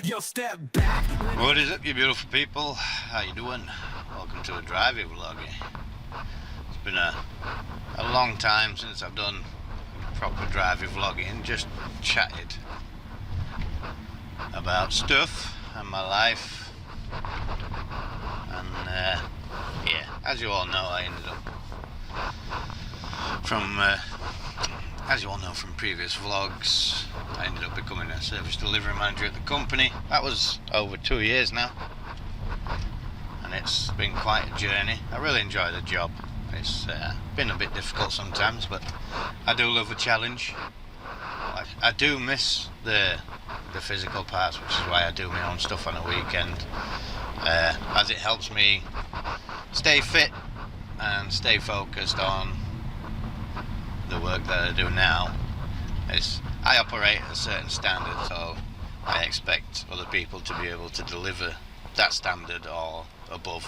Yo, step back. What is up, you beautiful people? How you doing? Welcome to a driving vlog. It's been a long time since I've done proper driving vlogging, just chatted about stuff and my life. And yeah, as you all know, I ended up from as you all know from previous vlogs, I ended up becoming a service delivery manager at the company. That was over 2 years now, and it's been quite a journey. I really enjoy the job. It's been a bit difficult sometimes, but I do love a challenge. I do miss the physical parts, which is why I do my own stuff on a weekend, as it helps me stay fit and stay focused on the work that I do now. I operate at a certain standard, so I expect other people to be able to deliver that standard or above,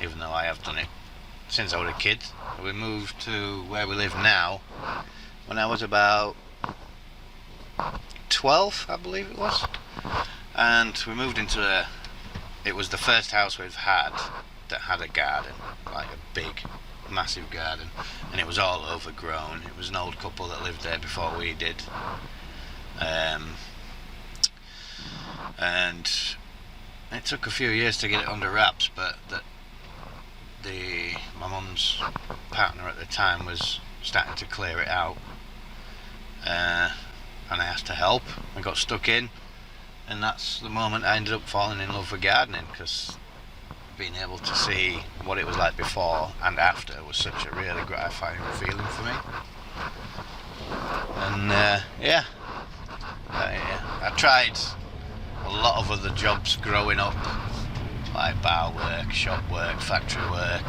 even though I have done it since I was a kid. We moved to where we live now when I was about 12, I believe it was, and we moved into it was the first house we've had that had a garden, like a big massive garden, and it was all overgrown. It was an old couple that lived there before we did, and it took a few years to get it under wraps, but my mum's partner at the time was starting to clear it out, and I asked to help. I got stuck in, and that's the moment I ended up falling in love with gardening, because being able to see what it was like before and after was such a really gratifying feeling for me. And yeah, I tried a lot of other jobs growing up, like bar work, shop work, factory work.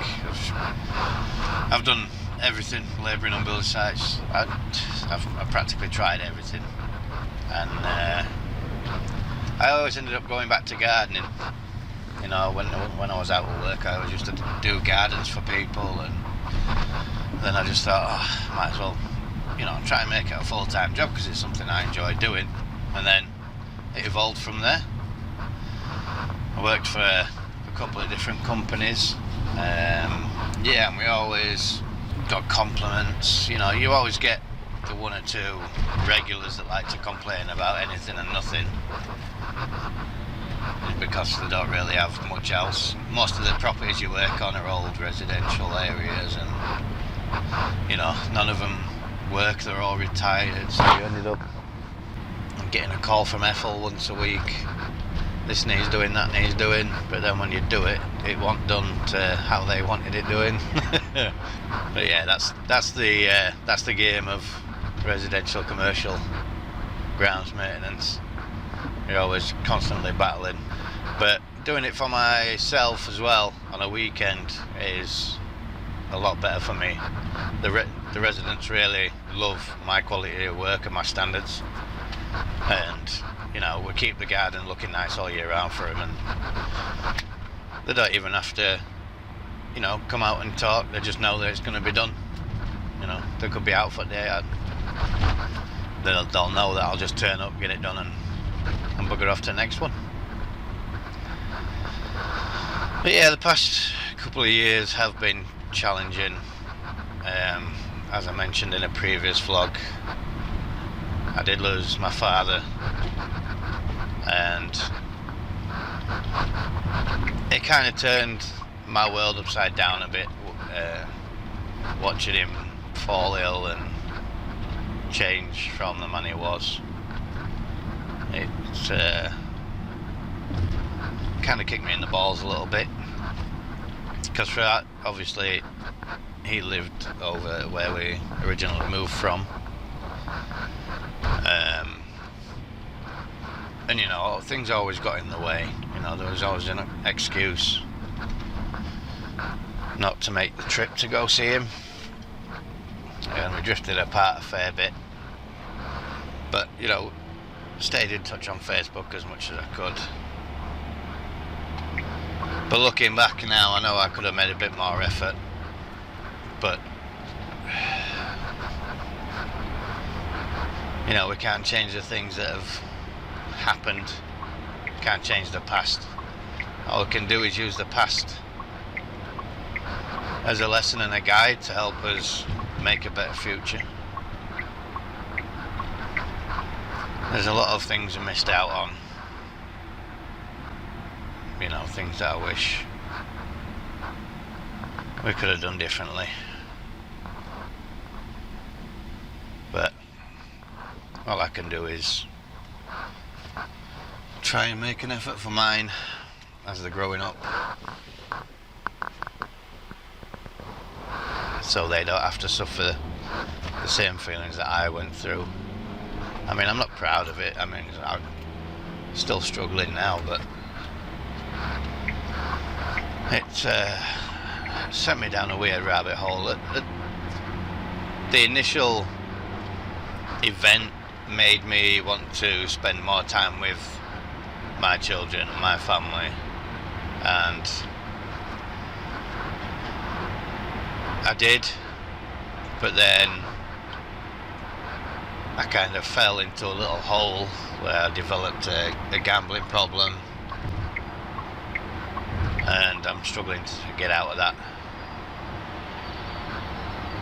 I've done everything, labouring on building sites. I've practically tried everything, and I always ended up going back to gardening. You know, when I was out of work, I always used to do gardens for people, and then I just thought, might as well, try and make it a full-time job, because it's something I enjoy doing. And then it evolved from there. I worked for a couple of different companies. And we always got compliments. You always get the one or two regulars that like to complain about anything and nothing, because they don't really have much else. Most of the properties you work on are old residential areas, and none of them work. They're all retired, so you ended up getting a call from Ethel once a week. This needs doing, that needs doing, but then when you do it, it wasn't done to how they wanted it doing. But yeah, that's the game of residential commercial grounds maintenance. You're always constantly battling, but doing it for myself as well on a weekend is a lot better for me. The residents really love my quality of work and my standards, and we keep the garden looking nice all year round for them, and they don't even have to come out and talk. They just know that it's going to be done. They could be out for a day, and they'll know that I'll just turn up, get it done, and bugger off to the next one. But yeah, the past couple of years have been challenging. As I mentioned in a previous vlog, I did lose my father, and it kind of turned my world upside down a bit, watching him fall ill and change from the man he was. It kind of kicked me in the balls a little bit, because obviously he lived over where we originally moved from, and things always got in the way. There was always an excuse not to make the trip to go see him, and we drifted apart a fair bit, but stayed in touch on Facebook as much as I could. But looking back now, I know I could have made a bit more effort, but we can't change the things that have happened can't change the past. All we can do is use the past as a lesson and a guide to help us make a better future. There's a lot of things I missed out on. You know, things that I wish we could have done differently. But all I can do is try and make an effort for mine as they're growing up, so they don't have to suffer the same feelings that I went through. I mean, I'm not proud of it. I mean, I'm still struggling now, but it sent me down a weird rabbit hole. The initial event made me want to spend more time with my children and my family, and I did, but then I kind of fell into a little hole where I developed a gambling problem, and I'm struggling to get out of that.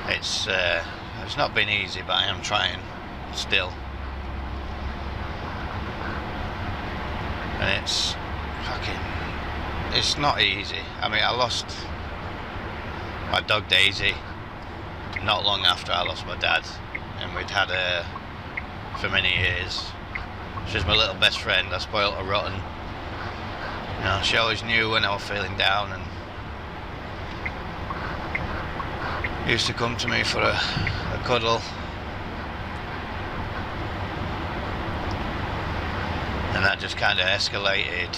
It's not been easy, but I am trying still. And it's not easy. I mean, I lost my dog Daisy not long after I lost my dad, and we'd had her for many years. She was my little best friend. I spoilt her rotten. You know, she always knew when I was feeling down and used to come to me for a cuddle. And that just kind of escalated.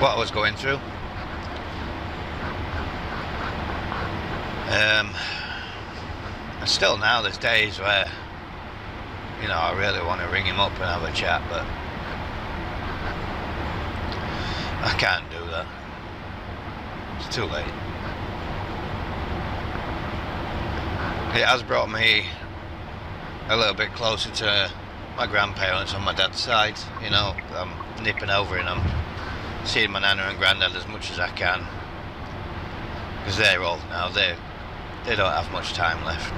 What I was going through. And still now there's days where, you know, I really want to ring him up and have a chat, but I can't do that. It's too late. It has brought me a little bit closer to my grandparents on my dad's side. You know, I'm nipping over and I'm seeing my nana and granddad as much as I can, because they're old now. They don't have much time left,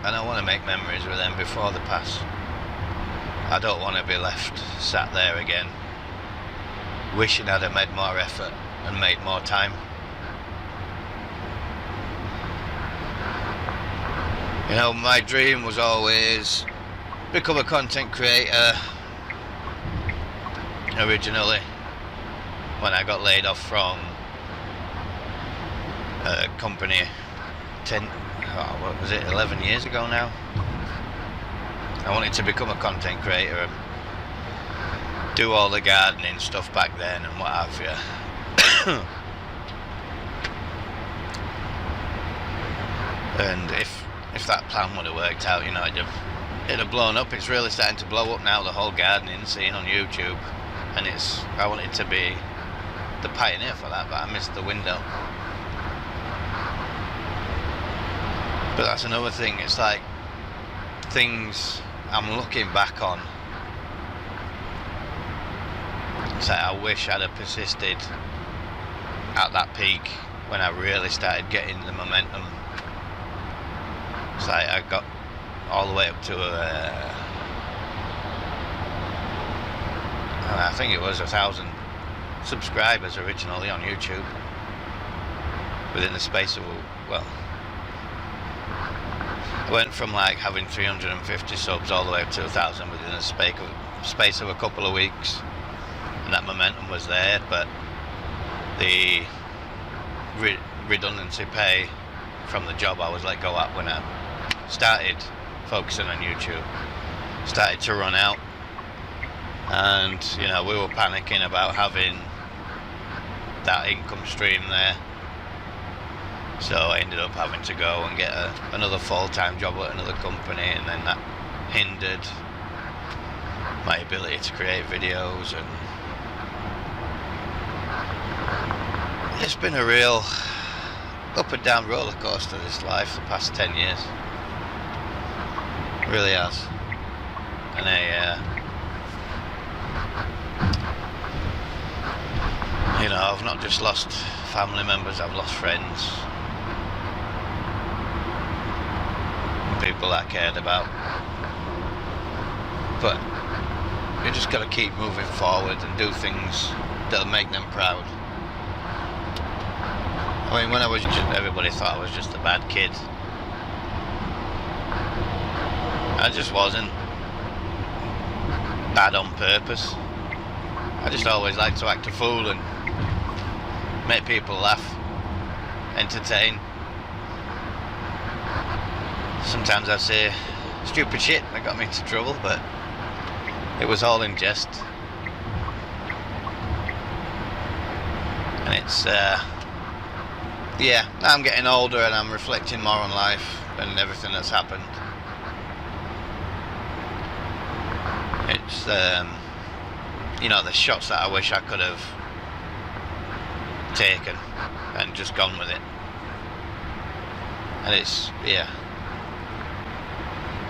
and I want to make memories with them before they pass. I don't want to be left sat there again wishing I'd have made more effort and made more time. You know, my dream was always become a content creator. Originally, when I got laid off from a company 11 years ago now, I wanted to become a content creator and do all the gardening stuff back then and what have you. And if that plan would have worked out, you know, it'd have blown up. It's really starting to blow up now, the whole gardening scene on YouTube, and I wanted to be the pioneer for that, but I missed the window. But that's another thing. It's like things I'm looking back on. It's like I wish I'd have persisted at that peak when I really started getting the momentum. It's like I got all the way up to I think it was 1,000 subscribers originally on YouTube. Within the space of, well, I went from like having 350 subs all the way up to 1,000 within a space of a couple of weeks, and that momentum was there. But the redundancy pay from the job I was let go at when I started focusing on YouTube started to run out, and you know, we were panicking about having that income stream there. So I ended up having to go and get another full-time job at another company, and then that hindered my ability to create videos, and it's been a real up and down roller coaster, this life, the past 10 years. It really has. And I've not just lost family members, I've lost friends, people I cared about. But you just got to keep moving forward and do things that'll make them proud. I mean, when I was everybody thought I was just a bad kid. I just wasn't bad on purpose. I just always liked to act a fool and make people laugh, entertain. Sometimes I'd say stupid shit that got me into trouble, but it was all in jest. And it's, I'm getting older and I'm reflecting more on life and everything that's happened. It's, the shots that I wish I could have taken and just gone with it. And it's,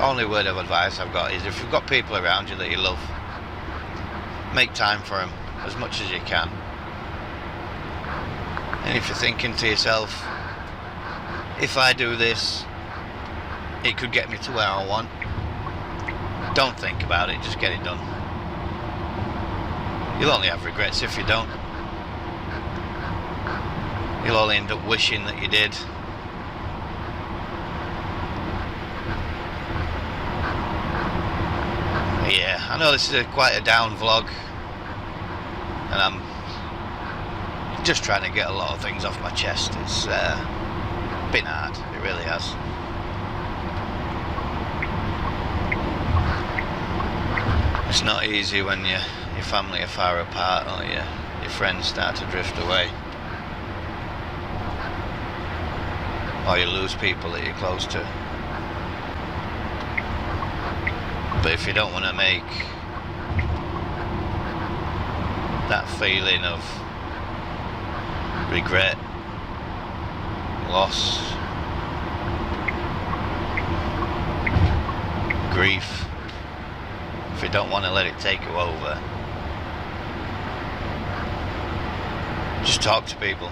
only word of advice I've got is if you've got people around you that you love, make time for them as much as you can. And if you're thinking to yourself, if I do this, it could get me to where I want, don't think about it, just get it done. You'll only have regrets if you don't. You'll only end up wishing that you did. Yeah, I know this is quite a down vlog, and I'm just trying to get a lot of things off my chest. It's been hard, it really has. It's not easy when your family are far apart or your friends start to drift away, or you lose people that you're close to. But if you don't want to make that feeling of regret, loss, grief, if you don't want to let it take you over, just talk to people.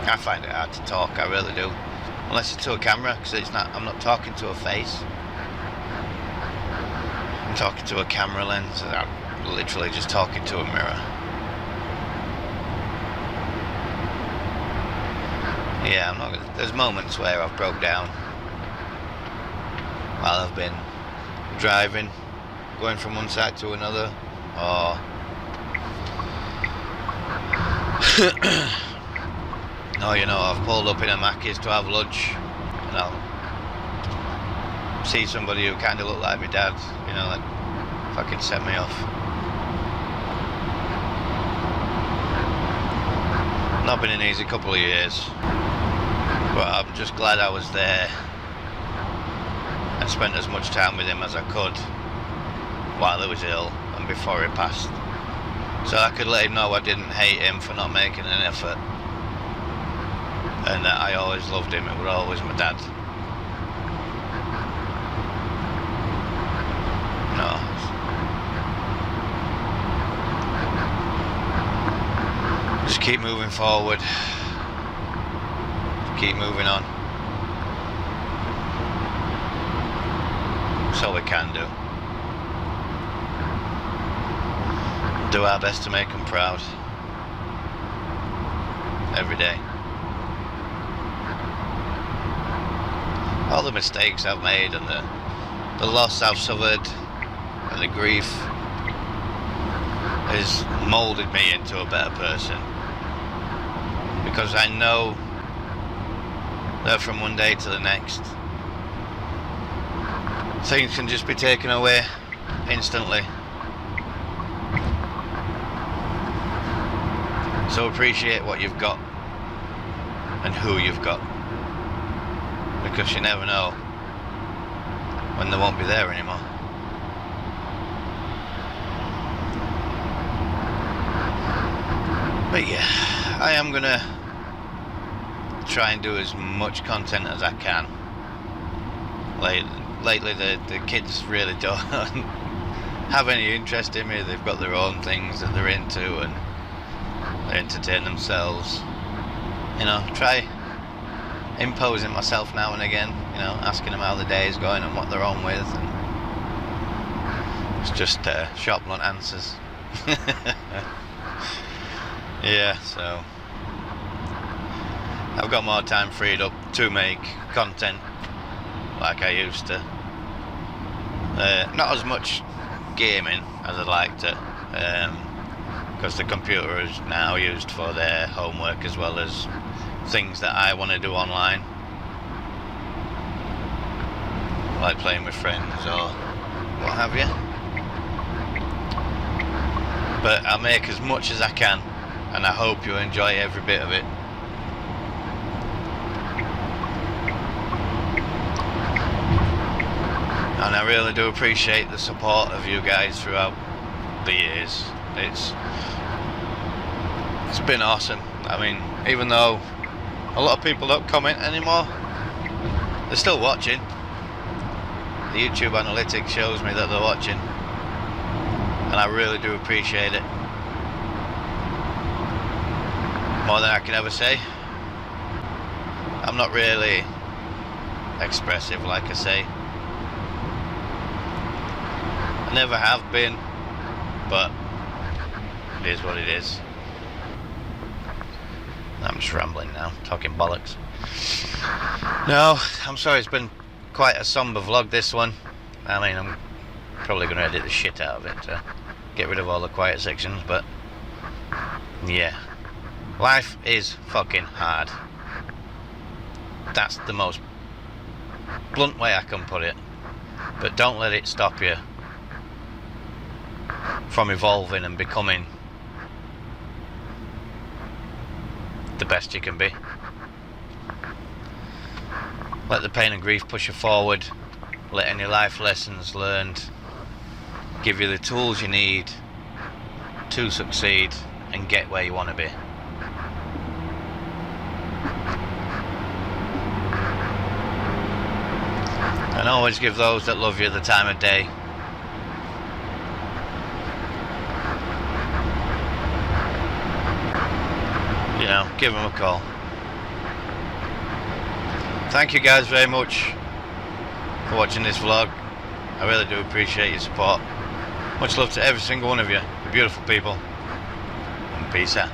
I find it hard to talk, I really do. Unless it's to a camera, because I'm not talking to a face. I'm talking to a camera lens, and I'm literally just talking to a mirror. Yeah, there's moments where I've broke down while I've been driving, going from one side to another, or I've pulled up in a Mackey's to have lunch, and I'll see somebody who kind of looked like my dad, that fucking set me off. Not been an easy couple of years, but I'm just glad I was there and spent as much time with him as I could while he was ill and before he passed, so I could let him know I didn't hate him for not making an effort, and that I always loved him. It was always my dad. Just keep moving forward. Keep moving on. That's all we can do. Do our best to make them proud. Every day. All the mistakes I've made and the loss I've suffered and the grief has moulded me into a better person, because I know that from one day to the next things can just be taken away instantly. So appreciate what you've got and who you've got, because you never know when they won't be there anymore. But yeah, I am gonna try and do as much content as I can. Lately the kids really don't have any interest in me. They've got their own things that they're into and they entertain themselves. You know, try imposing myself now and again, you know, asking them how the day is going and what they're on with, and it's just short blunt answers. Yeah, so I've got more time freed up to make content like I used to. Not as much gaming as I'd like to, because the computer is now used for their homework as well as things that I want to do online, like playing with friends or what have you. But I make as much as I can, and I hope you enjoy every bit of it. And I really do appreciate the support of you guys throughout the years. It's been awesome. I mean, even though a lot of people don't comment anymore, they're still watching. The YouTube analytics shows me that they're watching, and I really do appreciate it. More than I can ever say. I'm not really expressive, like I say. I never have been, but it is what it is. I'm just rambling now, talking bollocks. No, I'm sorry, it's been quite a somber vlog, this one. I mean, I'm probably going to edit the shit out of it to get rid of all the quiet sections, but yeah. Life is fucking hard. That's the most blunt way I can put it. But don't let it stop you from evolving and becoming the best you can be. Let the pain and grief push you forward. Let any life lessons learned give you the tools you need to succeed and get where you want to be. And always give those that love you the time of day. You know, give them a call. Thank you guys very much for watching this vlog. I really do appreciate your support. Much love to every single one of you. You're beautiful people. And peace out.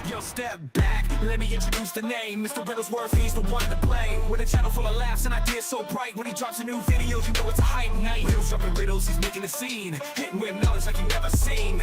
Yo, step back, let me introduce the name. Mr. Riddlesworth, he's the one to blame. With a channel full of laughs and ideas so bright. When he drops a new video, you know it's a hype night. Riddles dropping riddles, he's making a scene. Hitting with knowledge like you've never seen.